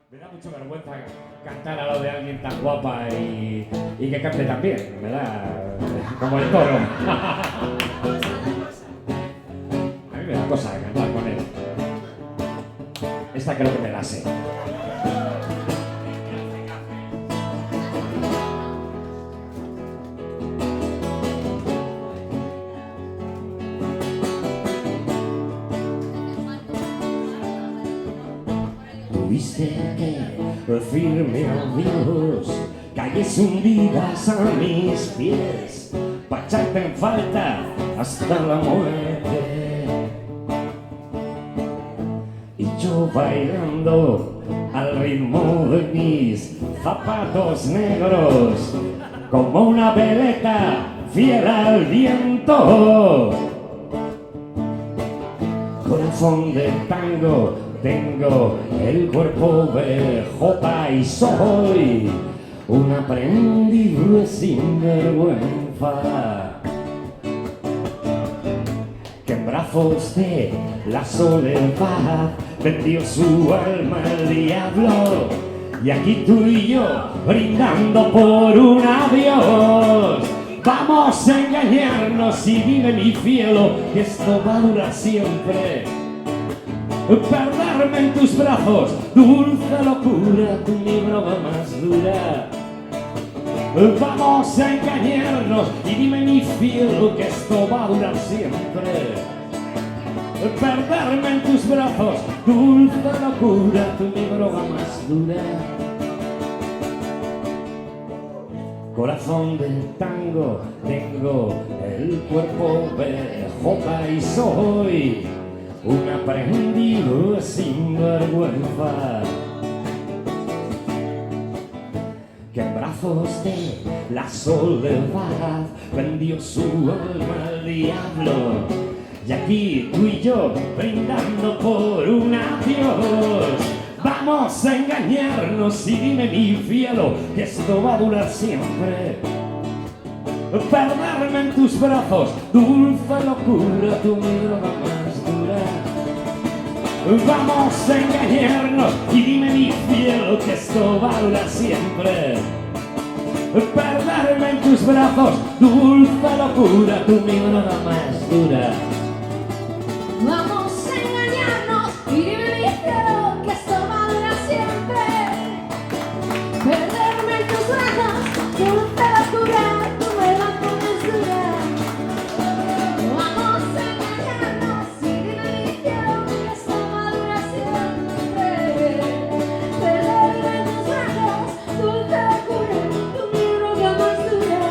Me da mucha vergüenza cantar a lo de alguien tan guapa y que cante tan bien, me da como el coro. A mí me da cosa cantar con él. Esta creo que me la sé. Tuviste que decirme adiós, calles hundidas a mis pies, pa' echarte en falta hasta la muerte. Y yo bailando al ritmo de mis zapatos negros, como una veleta fiel al viento. Corazón de tango, tengo el cuerpo de jota y soy un aprendiz de sinvergüenza que en brazos de la soledad vendió su alma al diablo. Y aquí tú y yo brindando por un adiós. Vamos a engañarnos y dime mi cielo que esto va a durar siempre. Perderme en tus brazos, dulce locura, tu mi broma más dura. Vamos a engañarnos y dime mi cielo que esto va a durar siempre. Perderme en tus brazos, dulce locura, tu mi broma más dura. Corazón del tango, tengo el cuerpo de jota y soy un aprendido sin vergüenza que en brazos de la soledad vendió su alma al diablo. Y aquí tú y yo brindando por un adiós. Vamos a engañarnos y dime mi cielo que esto va a durar siempre. Perderme en tus brazos, dulce locura, tu mi droga más dura. Vamos a engañarnos y dime mi cielo que esto va a durar siempre. Perderme en tus brazos, dulce locura, tu mi droga más dura. Vamos a engañarnos y dime mi cielo que esto va a durar siempre. Perderme en tus brazos, dulce locura, tu me la pones dura. Vamos a engañarnos y dime mi cielo que esto va a durar siempre. Perderme en tus brazos, dulce locura, tu mi droga más dura.